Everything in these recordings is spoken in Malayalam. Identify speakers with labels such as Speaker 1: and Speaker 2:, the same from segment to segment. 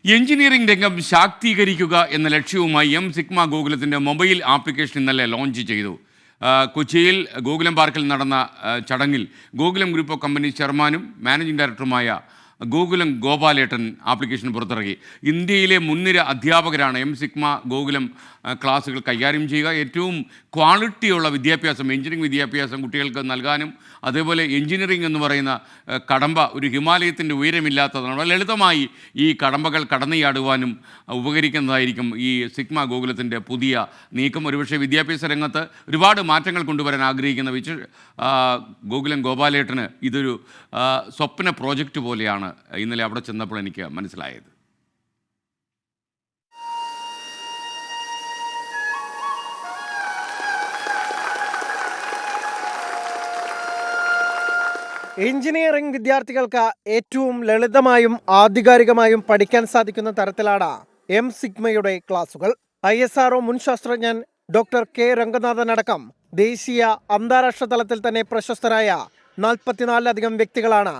Speaker 1: എഞ്ചിനീയറിംഗ് രംഗം ശാക്തീകരിക്കുക എന്ന ലക്ഷ്യവുമായി സിഗ്മ ഗോകുലത്തിൻ്റെ മൊബൈൽ ആപ്ലിക്കേഷൻ ഇന്നലെ ലോഞ്ച് ചെയ്തു. കൊച്ചിയിൽ ഗോകുലം പാർക്കിൽ നടന്ന ചടങ്ങിൽ ഗോകുലം ഗ്രൂപ്പ് ഓഫ് കമ്പനി ചെയർമാനും മാനേജിംഗ് ഡയറക്ടറുമായ ഗോകുലം ഗോപാലേട്ടൻ ആപ്ലിക്കേഷൻ പുറത്തിറക്കി. ഇന്ത്യയിലെ മുൻനിര അധ്യാപകരാണ് സിഗ്മ ഗോകുലം ക്ലാസ്സുകൾ കൈകാര്യം ചെയ്യുക. ഏറ്റവും ക്വാളിറ്റിയുള്ള വിദ്യാഭ്യാസം, എഞ്ചിനീയറിംഗ് വിദ്യാഭ്യാസം കുട്ടികൾക്ക് നൽകാനും, അതേപോലെ എഞ്ചിനീയറിംഗ് എന്ന് പറയുന്ന കടമ്പ ഒരു ഹിമാലയത്തിൻ്റെ ഉയരമില്ലാത്തതാണ്. ലളിതമായി ഈ കടമ്പകൾ കടന്നുചാടുവാനും ഉപകരിക്കുന്നതായിരിക്കും ഈ സിഗ്മ ഗോകുലത്തിൻ്റെ പുതിയ നീക്കം. ഒരുപക്ഷെ വിദ്യാഭ്യാസ രംഗത്ത് ഒരുപാട് മാറ്റങ്ങൾ കൊണ്ടുവരാൻ ആഗ്രഹിക്കുന്ന ഗോകുലം ഗോപാലേട്ടന് ഇതൊരു സ്വപ്ന പ്രോജക്റ്റ് പോലെയാണ് ഇന്നലെ അവിടെ ചെന്നപ്പോൾ എനിക്ക് മനസ്സിലായത്.
Speaker 2: എഞ്ചിനീയറിംഗ് വിദ്യാർത്ഥികൾക്ക് ഏറ്റവും ലളിതമായും ആധികാരികമായും പഠിക്കാൻ സാധിക്കുന്ന തരത്തിലാണ് സിഗ്മയുടെ ക്ലാസുകൾ. ISRO മുൻ ശാസ്ത്രജ്ഞൻ ഡോക്ടർ കെ രംഗനാഥൻ അടക്കം ദേശീയ അന്താരാഷ്ട്ര തലത്തിൽ തന്നെ പ്രശസ്തരായ 44 വ്യക്തികളാണ്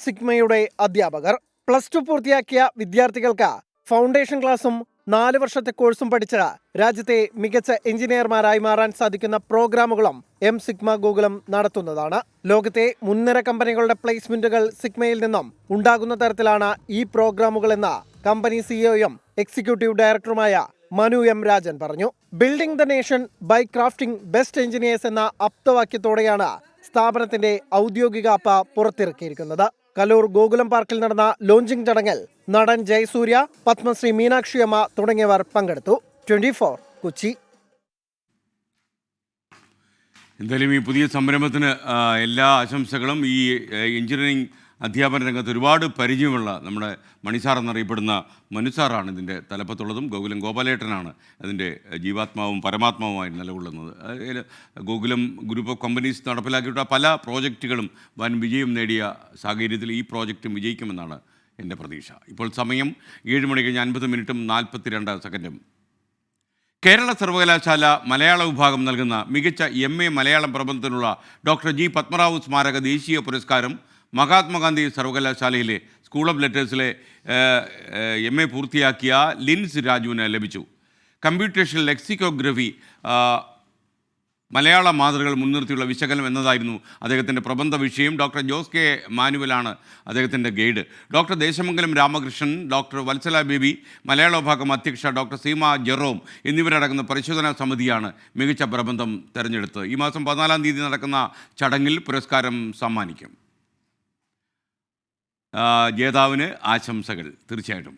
Speaker 2: സിഗ്മയുടെ അധ്യാപകർ. +2 പൂർത്തിയാക്കിയ വിദ്യാർത്ഥികൾക്ക് ഫൗണ്ടേഷൻ ക്ലാസും 4 വർഷത്തെ കോഴ്സും പഠിച്ച് രാജ്യത്തെ മികച്ച എഞ്ചിനീയർമാരായി മാറാൻ സാധിക്കുന്ന പ്രോഗ്രാമുകളും സിഗ്മ ഗോകുലം നടത്തുന്നതാണ്. ലോകത്തെ മുൻനിര കമ്പനികളുടെ പ്ലേസ്മെന്റുകൾ സിഗ്മയിൽ നിന്നും ഉണ്ടാകുന്ന തരത്തിലാണ് ഈ പ്രോഗ്രാമുകളെന്ന് കമ്പനി സിഇഒയും എക്സിക്യൂട്ടീവ് ഡയറക്ടറുമായ മനു M. രാജൻ പറഞ്ഞു. Building the nation by crafting best engineers എന്ന ആപ്തവാക്യത്തോടെയാണ് സ്ഥാപനത്തിന്റെ ഔദ്യോഗിക ആപ്പ് പുറത്തിറക്കിയിരിക്കുന്നത്. കലൂർ ഗോകുലം പാർക്കിൽ നടന്ന ലോഞ്ചിംഗ് ചടങ്ങിൽ നടൻ ജയസൂര്യ, പത്മശ്രീ മീനാക്ഷി അമ്മ തുടങ്ങിയവർ പങ്കെടുത്തു. 24 കൊച്ചി.
Speaker 1: എന്തായാലും ഈ പുതിയ സംരംഭത്തിന് എല്ലാ ആശംസകളും. ഈ എഞ്ചിനീയറിംഗ് അധ്യാപന രംഗത്ത് ഒരുപാട് പരിചയമുള്ള നമ്മുടെ മണിസാർ എന്നറിയപ്പെടുന്ന മനുസാറാണ് ഇതിൻ്റെ തലപ്പത്തുള്ളതും. ഗോകുലം ഗോപാലേട്ടനാണ് അതിൻ്റെ ജീവാത്മാവും പരമാത്മാവുമായി നിലകൊള്ളുന്നത്. ഗോകുലം ഗ്രൂപ്പ് ഓഫ് കമ്പനീസ് നടപ്പിലാക്കിയിട്ട് പല പ്രോജക്റ്റുകളും വൻ വിജയം നേടിയ സാഹചര്യത്തിൽ ഈ പ്രോജക്റ്റും വിജയിക്കുമെന്നാണ് എൻ്റെ പ്രതീക്ഷ. ഇപ്പോൾ സമയം 7:50 കേരള സർവകലാശാല മലയാള വിഭാഗം നൽകുന്ന മികച്ച MA മലയാളം പ്രബന്ധത്തിനുള്ള ഡോക്ടർ G. പത്മറാവു സ്മാരക ദേശീയ പുരസ്കാരം മഹാത്മാഗാന്ധി സർവകലാശാലയിലെ സ്കൂൾ ഓഫ് ലെറ്റേഴ്സിലെ MA പൂർത്തിയാക്കിയ ലിൻസ് രാജുവിന് ലഭിച്ചു. കമ്പ്യൂട്ടേഷണൽ ലെക്സിക്കോഗ്രഫി മലയാള മാതൃകകൾ മുൻനിർത്തിയുള്ള വിശകലനം എന്നതായിരുന്നു അദ്ദേഹത്തിൻ്റെ പ്രബന്ധ വിഷയം. ഡോക്ടർ ജോസ് കെ മാനുവലാണ് അദ്ദേഹത്തിൻ്റെ guide. Doctor Desamangalam Ramakrishnan, doctor Vatsala Baby, മലയാള വിഭാഗം അധ്യക്ഷ ഡോക്ടർ സീമ ജെറോം എന്നിവരടങ്ങുന്ന പരിശോധനാ സമിതിയാണ് മികച്ച പ്രബന്ധം തിരഞ്ഞെടുത്തത്. ഈ മാസം 14-ാം തീയതി നടക്കുന്ന ചടങ്ങിൽ പുരസ്കാരം സമ്മാനിക്കും. ജേതാവിന് ആശംസകൾ തീർച്ചയായിട്ടും.